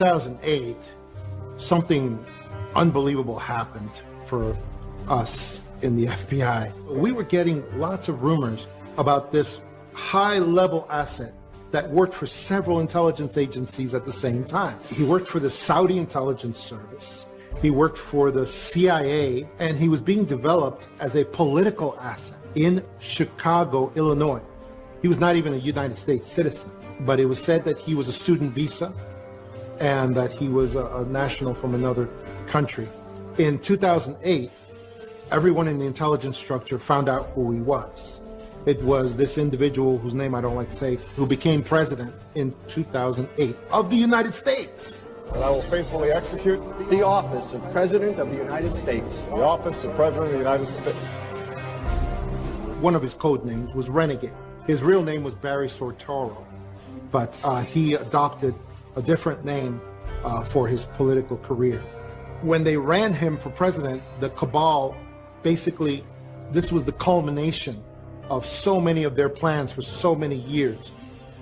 2008, something unbelievable happened for us in the FBI. We were getting lots of rumors about this high-level asset that worked for several intelligence agencies at the same time. He worked for the Saudi intelligence service, he worked for the CIA, and he was being developed as a political asset in Chicago, Illinois. He was not even a United States citizen, but it was said that he was a student visa and that he was a national from another country. In 2008, everyone in the intelligence structure found out who he was. It was this individual whose name I don't like to say, who became president in 2008 of the United States. And I will faithfully execute the office of President of the United States. The office of President of the United States. One of his code names was Renegade. His real name was Barry Sortoro, but he adopted a different name for his political career. When they ran him for president, the cabal, basically, this was the culmination of so many of their plans for so many years.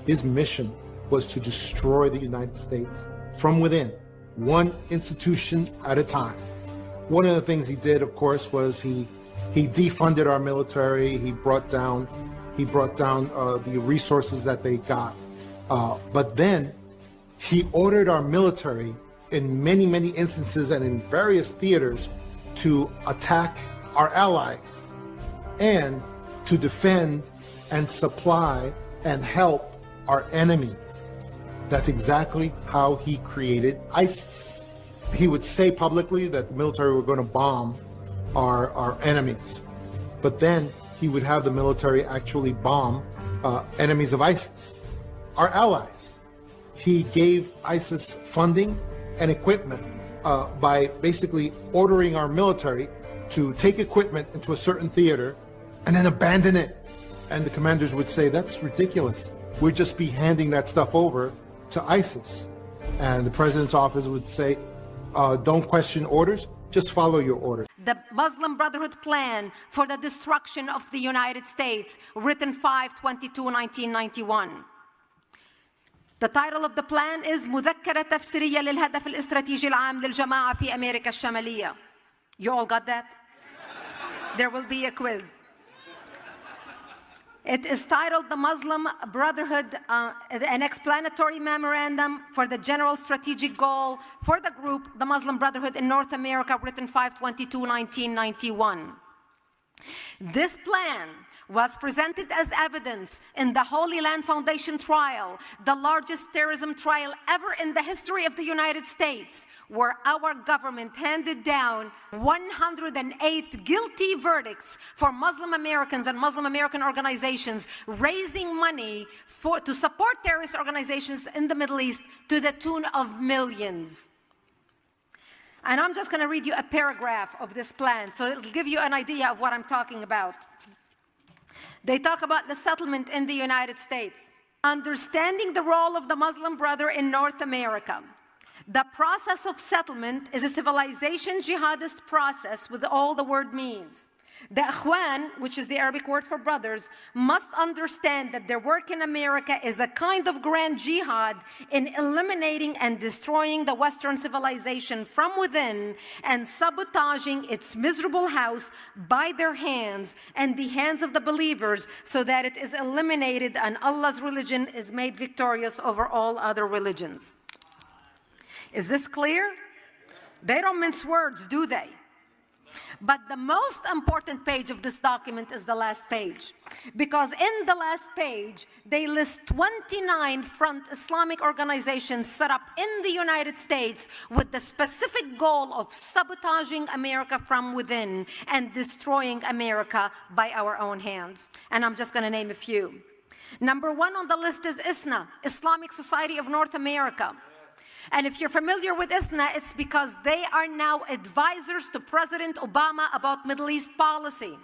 His mission was to destroy the United States from within, one institution at a time. One of the things he did, of course, was he defunded our military. He brought down the resources that they got. But then he ordered our military in many, many instances and in various theaters to attack our allies and to defend and supply and help our enemies. That's exactly how he created ISIS. He would say publicly that the military were going to bomb our enemies, but then he would have the military actually bomb enemies of ISIS, our allies. He gave ISIS funding and equipment by basically ordering our military to take equipment into a certain theater and then abandon it. And the commanders would say, that's ridiculous. We'd just be handing that stuff over to ISIS. And the president's office would say, don't question orders, just follow your orders. The Muslim Brotherhood plan for the destruction of the United States, written 5/22/1991. The title of the plan is مذكرة تفسيرية للهدف الاستراتيجي العام للجماعة في أمريكا الشمالية. You all got that? There will be a quiz. It is titled the Muslim Brotherhood, an explanatory memorandum for the general strategic goal for the group, the Muslim Brotherhood in North America, written 5/22/1991. This plan was presented as evidence in the Holy Land Foundation trial, the largest terrorism trial ever in the history of the United States, where our government handed down 108 guilty verdicts for Muslim Americans and Muslim American organizations raising money to support terrorist organizations in the Middle East to the tune of millions. And I'm just going to read you a paragraph of this plan, so it'll give you an idea of what I'm talking about. They talk about the settlement in the United States. Understanding the role of the Muslim Brother in North America. The process of settlement is a civilization jihadist process with all the word means. The Ikhwan, which is the Arabic word for brothers, must understand that their work in America is a kind of grand jihad in eliminating and destroying the Western civilization from within and sabotaging its miserable house by their hands and the hands of the believers so that it is eliminated and Allah's religion is made victorious over all other religions. Is this clear? They don't mince words, do they? But the most important page of this document is the last page, because in the last page, they list 29 front Islamic organizations set up in the United States with the specific goal of sabotaging America from within and destroying America by our own hands. And I'm just going to name a few. Number one on the list is ISNA, Islamic Society of North America. And if you're familiar with ISNA, it's because they are now advisors to President Obama about Middle East policy.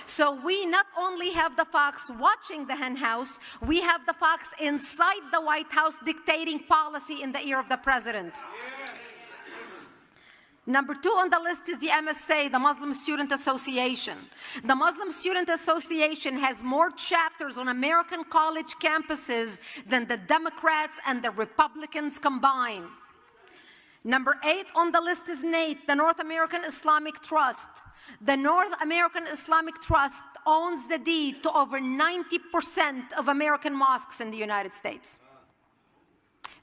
So we not only have the fox watching the hen house, we have the fox inside the White House dictating policy in the ear of the president. Number 2 on the list is the MSA, the Muslim Student Association. The Muslim Student Association has more chapters on American college campuses than the Democrats and the Republicans combined. Number 8 on the list is NATE, the North American Islamic Trust. The North American Islamic Trust owns the deed to over 90% of American mosques in the United States.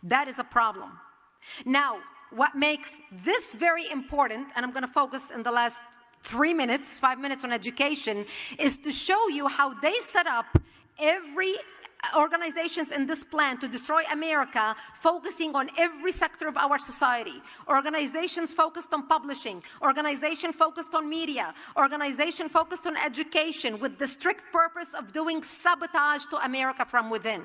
That is a problem. Now, what makes this very important, and I'm going to focus in the last 5 minutes on education, is to show you how they set up every organizations in this plan to destroy America, focusing on every sector of our society. Organizations focused on publishing, organization focused on media, organization focused on education, with the strict purpose of doing sabotage to America from within.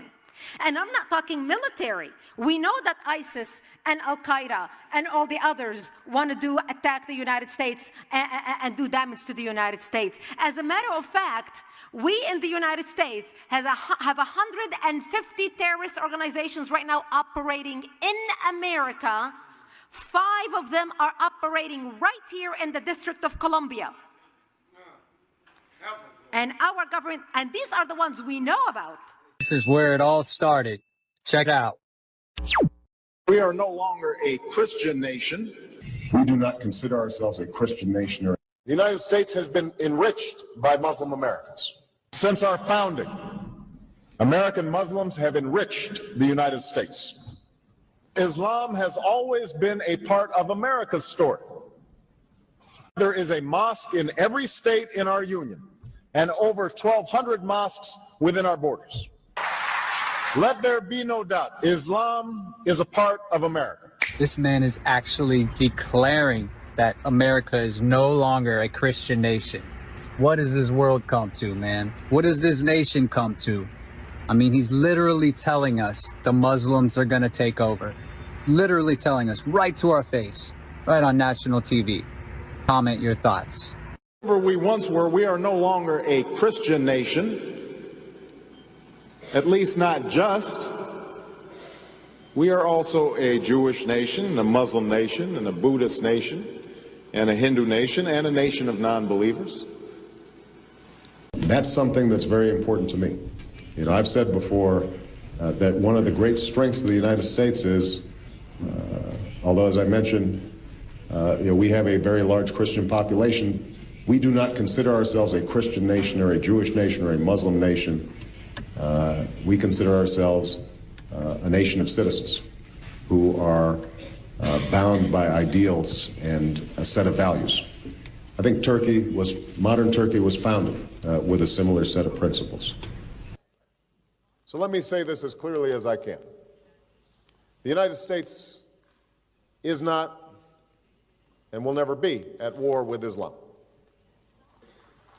And I'm not talking military. We know that ISIS and Al-Qaeda and all the others want to attack the United States and do damage to the United States. As a matter of fact, we in the United States have 150 terrorist organizations right now operating in America. 5 of them are operating right here in the District of Columbia. And our government, and these are the ones we know about. This is where it all started. Check it out. We are no longer a Christian nation. We do not consider ourselves a Christian nation. The United States has been enriched by Muslim Americans. Since our founding, American Muslims have enriched the United States. Islam has always been a part of America's story. There is a mosque in every state in our union and over 1,200 mosques within our borders. Let there be no doubt, Islam is a part of America. This man is actually declaring that America is no longer a Christian nation. What does this world come to, man? What does this nation come to? I mean, he's literally telling us the Muslims are going to take over. Literally telling us right to our face, right on national TV. Comment your thoughts. Wherever we once were, we are no longer a Christian nation. At least not just. We are also a Jewish nation, a Muslim nation, and a Buddhist nation, and a Hindu nation, and a nation of non-believers. That's something that's very important to me. You know, I've said before that one of the great strengths of the United States is, although as I mentioned, we have a very large Christian population, we do not consider ourselves a Christian nation or a Jewish nation or a Muslim nation. We consider ourselves a nation of citizens who are bound by ideals and a set of values. I think modern Turkey was founded with a similar set of principles. So let me say this as clearly as I can. The United States is not and will never be at war with Islam.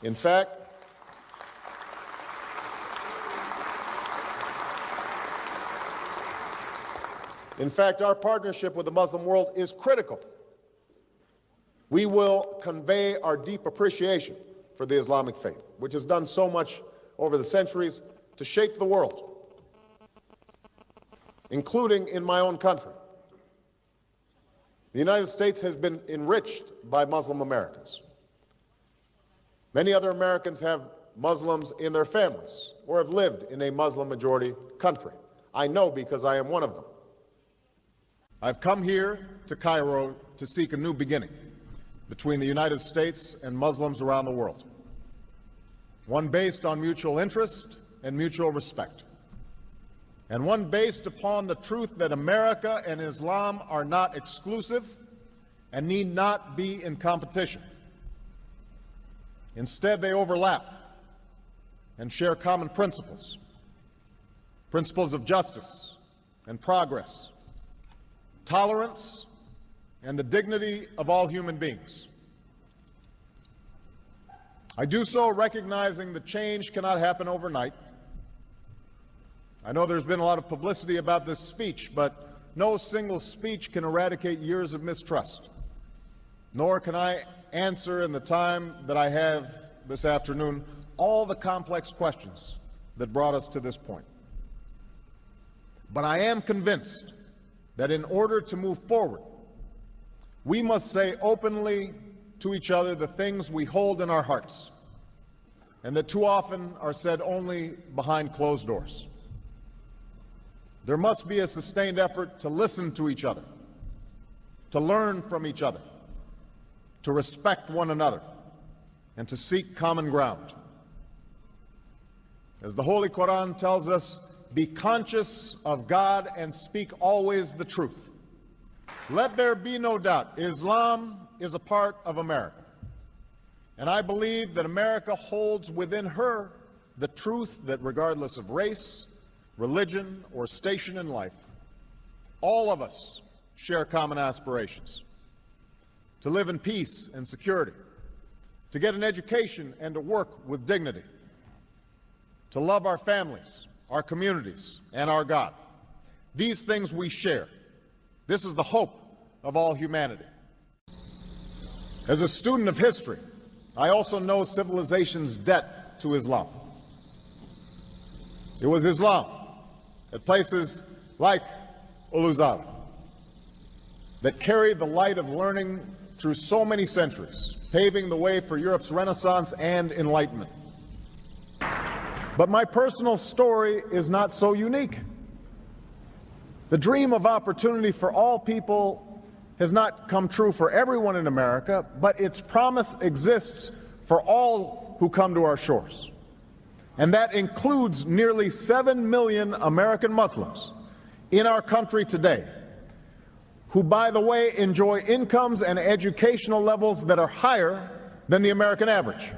In fact, our partnership with the Muslim world is critical. We will convey our deep appreciation for the Islamic faith, which has done so much over the centuries to shape the world, including in my own country. The United States has been enriched by Muslim Americans. Many other Americans have Muslims in their families or have lived in a Muslim-majority country. I know because I am one of them. I've come here to Cairo to seek a new beginning between the United States and Muslims around the world, one based on mutual interest and mutual respect, and one based upon the truth that America and Islam are not exclusive and need not be in competition. Instead, they overlap and share common principles, principles of justice and progress, tolerance, and the dignity of all human beings. I do so recognizing that change cannot happen overnight. I know there's been a lot of publicity about this speech, but no single speech can eradicate years of mistrust, nor can I answer in the time that I have this afternoon all the complex questions that brought us to this point. But I am convinced that in order to move forward, We must say openly to each other the things we hold in our hearts, and that too often are said only behind closed doors. There must be a sustained effort to listen to each other, to learn from each other, to respect one another, and to seek common ground. As the Holy Quran tells us, be conscious of God and speak always the truth. Let there be no doubt, Islam is a part of America. And I believe that America holds within her the truth that regardless of race, religion, or station in life, all of us share common aspirations. To live in peace and security, to get an education and to work with dignity, to love our families, our communities, and our God. These things we share. This is the hope of all humanity. As a student of history, I also know civilization's debt to Islam. It was Islam at places like Uluzar that carried the light of learning through so many centuries, paving the way for Europe's Renaissance and Enlightenment. But my personal story is not so unique. The dream of opportunity for all people has not come true for everyone in America, but its promise exists for all who come to our shores. And that includes nearly 7 million American Muslims in our country today, who, by the way, enjoy incomes and educational levels that are higher than the American average.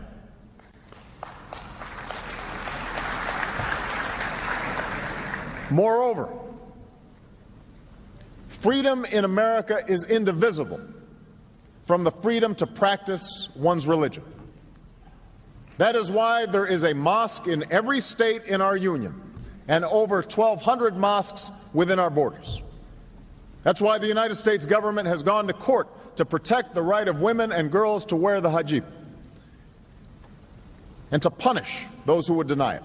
Moreover, freedom in America is indivisible from the freedom to practice one's religion. That is why there is a mosque in every state in our union and over 1,200 mosques within our borders. That's why the United States government has gone to court to protect the right of women and girls to wear the hijab and to punish those who would deny it.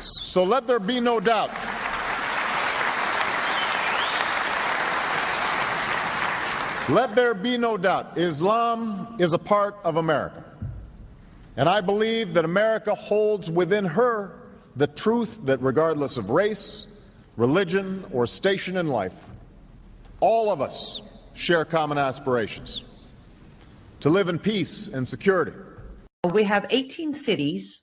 So let there be no doubt. Let there be no doubt, Islam is a part of America. And I believe that America holds within her the truth that regardless of race, religion, or station in life, all of us share common aspirations. To live in peace and security. We have 18 cities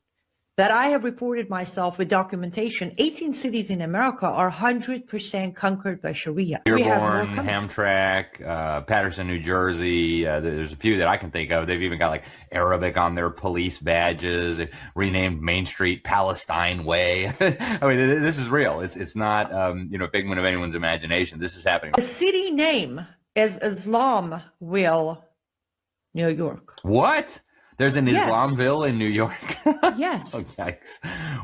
that I have reported myself with documentation. 18 cities in America are 100% conquered by Sharia. Dearborn, Hamtramck, Patterson, New Jersey. There's a few that I can think of. They've even got like Arabic on their police badges. They've renamed Main Street Palestine Way. I mean, this is real. It's not a figment of anyone's imagination. This is happening. The city name is Islamville, New York. What? There's an Yes. Islamville in New York? Yes. Okay.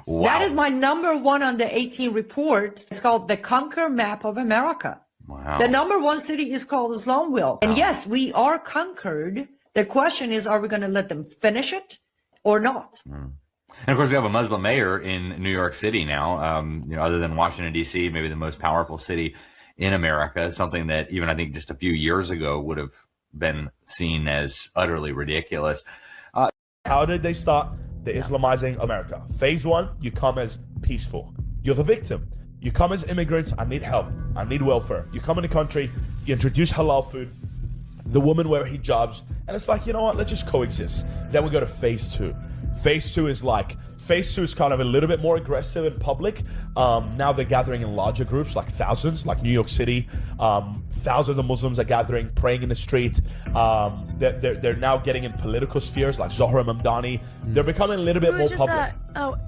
Wow. That is my #1 on the 18 report. It's called the Conquer Map of America. Wow. The #1 city is called Islamville. And yes, we are conquered. The question is, are we going to let them finish it or not? And of course, we have a Muslim mayor in New York City now, other than Washington, D.C., maybe the most powerful city in America, something that even I think just a few years ago would have been seen as utterly ridiculous. How did they start the Islamizing America? Phase 1, you come as peaceful. You're the victim. You come as immigrants, I need help, I need welfare. You come in the country, you introduce halal food, the women wear hijabs, and it's like, you know what, let's just coexist. Then we go to phase 2. Phase 2 is kind of a little bit more aggressive in public. Now they're gathering in larger groups, like thousands, like New York City. Thousands of Muslims are gathering, praying in the street. They're now getting in political spheres, like Zohra Mamdani. They're becoming a little bit more public.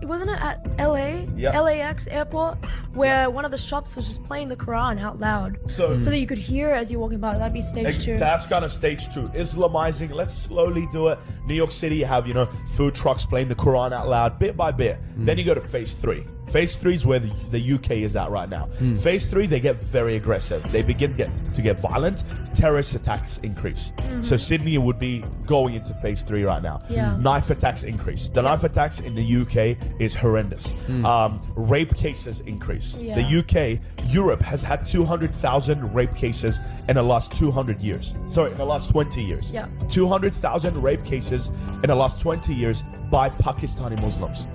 Wasn't it at LA? Yeah. LAX airport, where one of the shops was just playing the Quran out loud, so that you could hear as you're walking by. That'd be stage 2. That's kind of stage 2. Islamizing, let's slowly do it. New York City, you have, food trucks playing the Quran out loud, bit by bit. Then you go to phase 3. Phase 3 is where the UK is at right now. Phase 3, they get very aggressive. They begin to get violent. Terrorist attacks increase. So Sydney would be going into phase 3 right now. Knife attacks increase. The knife attacks in the UK is horrendous. Rape cases increase. The UK, Europe has had 200,000 rape cases in the last 200 years. Sorry, in the last 20 years. 200,000 rape cases in the last 20 years by Pakistani Muslims.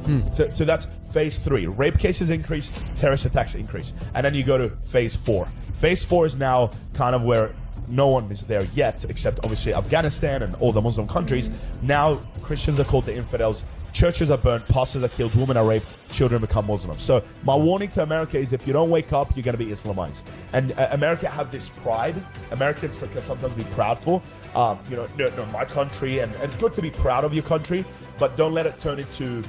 So that's phase 3. Rape cases increase, terrorist attacks increase. And then you go to phase 4. Phase 4 is now kind of where no one is there yet, except obviously Afghanistan and all the Muslim countries. Now Christians are called the infidels. Churches are burnt, pastors are killed, women are raped, children become Muslims. So my warning to America is if you don't wake up, you're going to be Islamized. And America have this pride. Americans can sometimes be proudful. No, my country, and it's good to be proud of your country, but don't let it turn into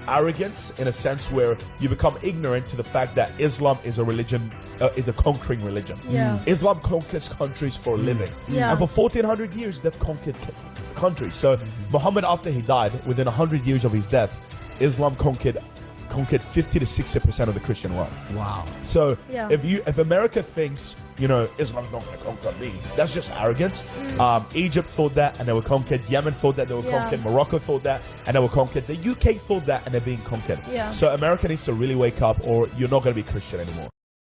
arrogance in a sense where you become ignorant to the fact that Islam is a religion, is a conquering religion. Islam conquers countries for a living. And for 1400 years, they've conquered countries. So Muhammad, after he died, within 100 years of his death, Islam conquered 50 to 60% of the Christian world. Wow. So if America thinks, Islam's not going to conquer me, that's just arrogance. Egypt thought that and they were conquered. Yemen thought that they were conquered. Morocco thought that and they were conquered. The UK thought that and they're being conquered. So America needs to really wake up or you're not going to be Christian anymore.